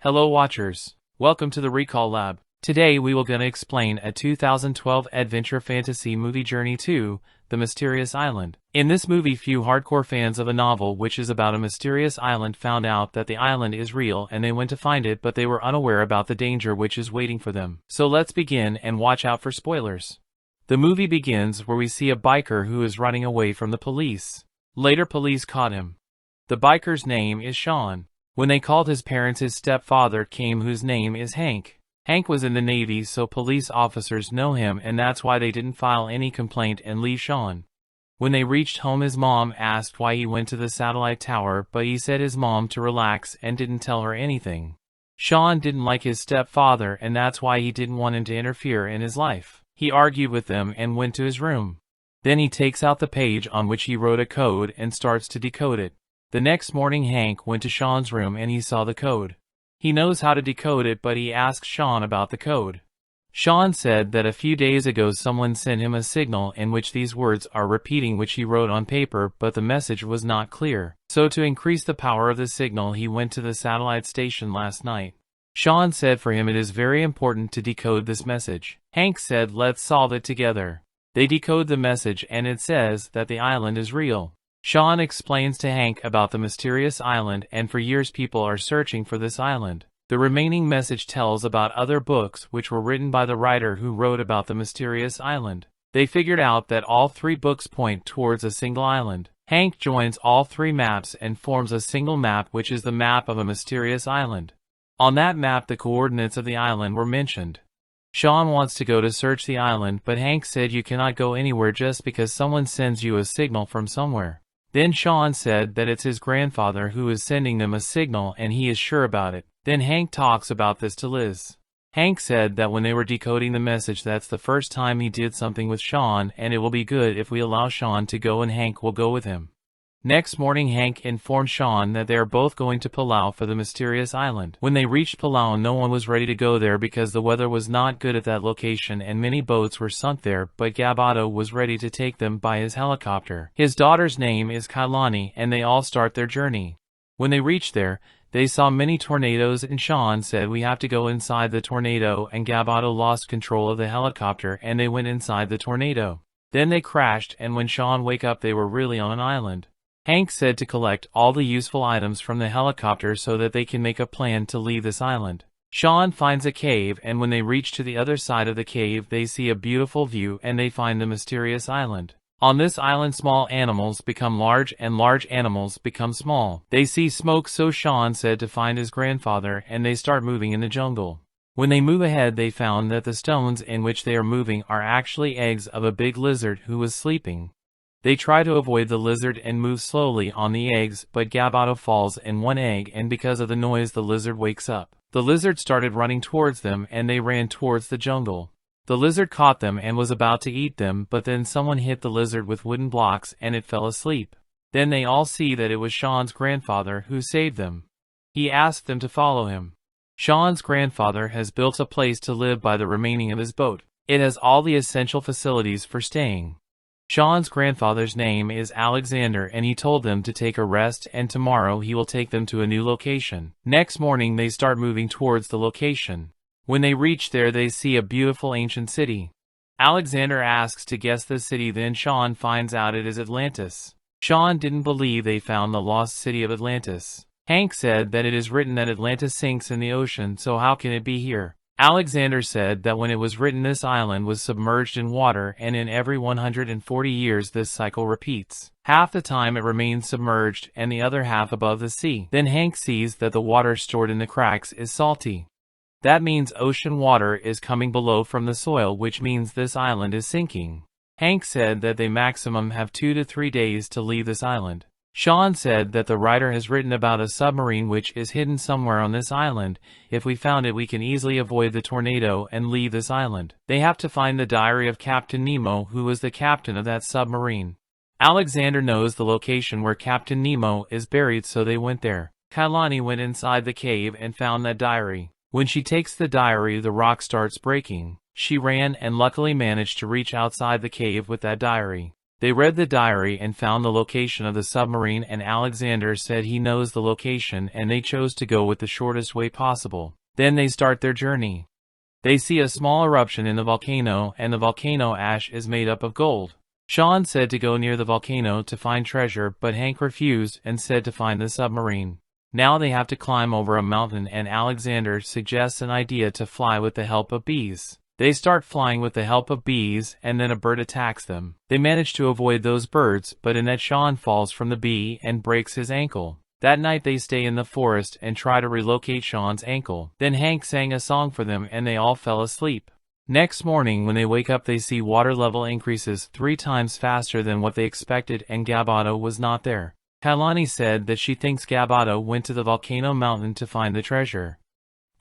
Hello watchers, welcome to the Recall Lab. Today we will gonna explain a 2012 adventure fantasy movie Journey to the Mysterious Island. In this movie, few hardcore fans of a novel which is about a mysterious island found out that the island is real and they went to find it, but they were unaware about the danger which is waiting for them. So let's begin and watch out for spoilers. The movie begins where we see a biker who is running away from the police. Later police caught him. The biker's name is Sean. When they called his parents, his stepfather came, whose name is Hank. Hank was in the Navy, so police officers know him, and that's why they didn't file any complaint and leave Sean. When they reached home, his mom asked why he went to the satellite tower, but he said his mom to relax and didn't tell her anything. Sean didn't like his stepfather, and that's why he didn't want him to interfere in his life. He argued with them and went to his room. Then he takes out the page on which he wrote a code and starts to decode it. The next morning, Hank went to Sean's room and he saw the code. He knows how to decode it, but he asked Sean about the code. Sean said that a few days ago someone sent him a signal in which these words are repeating which he wrote on paper, but the message was not clear. So to increase the power of the signal, he went to the satellite station last night. Sean said for him it is very important to decode this message. Hank said let's solve it together. They decode the message and it says that the island is real. Sean explains to Hank about the mysterious island, and for years people are searching for this island. The remaining message tells about other books which were written by the writer who wrote about the mysterious island. They figured out that all three books point towards a single island. Hank joins all three maps and forms a single map, which is the map of a mysterious island. On that map the coordinates of the island were mentioned. Sean wants to go to search the island, but Hank said you cannot go anywhere just because someone sends you a signal from somewhere. Then Sean said that it's his grandfather who is sending them a signal and he is sure about it. Then Hank talks about this to Liz. Hank said that when they were decoding the message, that's the first time he did something with Sean, and it will be good if we allow Sean to go and Hank will go with him. Next morning, Hank informed Sean that they are both going to Palau for the mysterious island. When they reached Palau, no one was ready to go there because the weather was not good at that location and many boats were sunk there, but Gabato was ready to take them by his helicopter. His daughter's name is Kailani, and they all start their journey. When they reached there, they saw many tornadoes and Sean said we have to go inside the tornado, and Gabato lost control of the helicopter and they went inside the tornado. Then they crashed, and when Sean woke up they were really on an island. Hank said to collect all the useful items from the helicopter so that they can make a plan to leave this island. Sean finds a cave, and when they reach to the other side of the cave they see a beautiful view and they find the mysterious island. On this island small animals become large and large animals become small. They see smoke, so Sean said to find his grandfather, and they start moving in the jungle. When they move ahead they found that the stones in which they are moving are actually eggs of a big lizard who was sleeping. They try to avoid the lizard and move slowly on the eggs, but Gabato falls in one egg, and because of the noise the lizard wakes up. The lizard started running towards them and they ran towards the jungle. The lizard caught them and was about to eat them, but then someone hit the lizard with wooden blocks and it fell asleep. Then they all see that it was Sean's grandfather who saved them. He asked them to follow him. Sean's grandfather has built a place to live by the remaining of his boat. It has all the essential facilities for staying. Sean's grandfather's name is Alexander, and he told them to take a rest and tomorrow he will take them to a new location. Next morning they start moving towards the location. When they reach there they see a beautiful ancient city. Alexander asks to guess the city, then Sean finds out it is Atlantis. Sean didn't believe they found the lost city of Atlantis. Hank said that it is written that Atlantis sinks in the ocean, so how can it be here? Alexander said that when it was written this island was submerged in water, and in every 140 years this cycle repeats. Half the time it remains submerged and the other half above the sea. Then Hank sees that the water stored in the cracks is salty. That means ocean water is coming below from the soil, which means this island is sinking. Hank said that they maximum have 2 to 3 days to leave this island. Sean said that the writer has written about a submarine which is hidden somewhere on this island. If we found it we can easily avoid the tornado and leave this island. They have to find the diary of Captain Nemo, who was the captain of that submarine. Alexander knows the location where Captain Nemo is buried, so they went there. Kailani went inside the cave and found that diary. When she takes the diary the rock starts breaking. She ran and luckily managed to reach outside the cave with that diary. They read the diary and found the location of the submarine, and Alexander said he knows the location, and they chose to go with the shortest way possible. Then they start their journey. They see a small eruption in the volcano, and the volcano ash is made up of gold. Sean said to go near the volcano to find treasure, but Hank refused and said to find the submarine. Now they have to climb over a mountain, and Alexander suggests an idea to fly with the help of bees. They start flying with the help of bees, and then a bird attacks them. They manage to avoid those birds, but in that Sean falls from the bee and breaks his ankle. That night they stay in the forest and try to relocate Sean's ankle. Then Hank sang a song for them and they all fell asleep. Next morning when they wake up they see water level increases 3 times faster than what they expected, and Gabato was not there. Kailani said that she thinks Gabato went to the volcano mountain to find the treasure.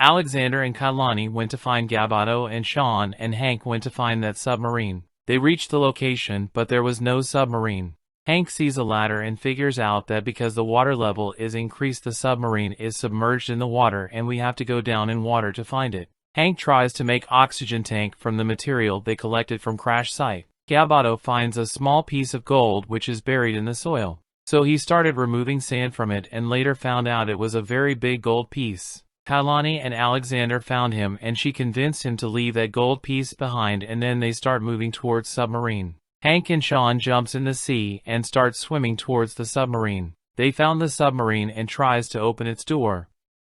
Alexander and Kailani went to find Gabato, and Sean and Hank went to find that submarine. They reached the location, but there was no submarine. Hank sees a ladder and figures out that because the water level is increased the submarine is submerged in the water and we have to go down in water to find it. Hank tries to make oxygen tank from the material they collected from crash site. Gabato finds a small piece of gold which is buried in the soil. So he started removing sand from it and later found out it was a very big gold piece. Kailani and Alexander found him and she convinced him to leave that gold piece behind, and then they start moving towards submarine. Hank and Sean jumps in the sea and start swimming towards the submarine. They found the submarine and tries to open its door.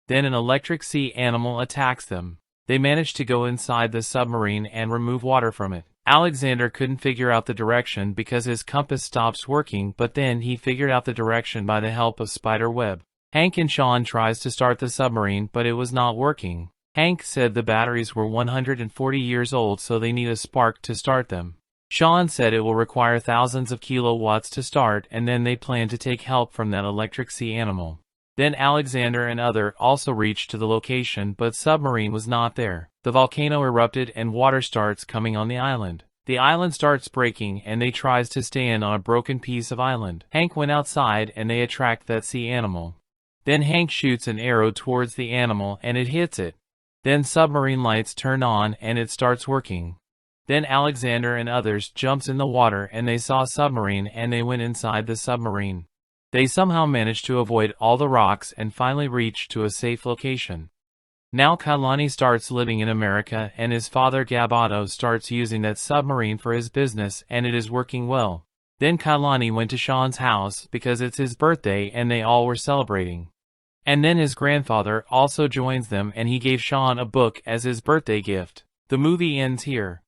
Then an electric sea animal attacks them. They manage to go inside the submarine and remove water from it. Alexander couldn't figure out the direction because his compass stops working, but then he figured out the direction by the help of spider web. Hank and Sean tries to start the submarine, but it was not working. Hank said the batteries were 140 years old, so they need a spark to start them. Sean said it will require thousands of kilowatts to start, and then they plan to take help from that electric sea animal. Then Alexander and other also reached to the location, but submarine was not there. The volcano erupted and water starts coming on the island. The island starts breaking and they tries to stand on a broken piece of island. Hank went outside and they attract that sea animal. Then Hank shoots an arrow towards the animal and it hits it. Then submarine lights turn on and it starts working. Then Alexander and others jumps in the water and they saw submarine and they went inside the submarine. They somehow managed to avoid all the rocks and finally reached to a safe location. Now Kailani starts living in America and his father Gabato starts using that submarine for his business and it is working well. Then Kailani went to Sean's house because it's his birthday and they all were celebrating. And then his grandfather also joins them and he gave Sean a book as his birthday gift. The movie ends here.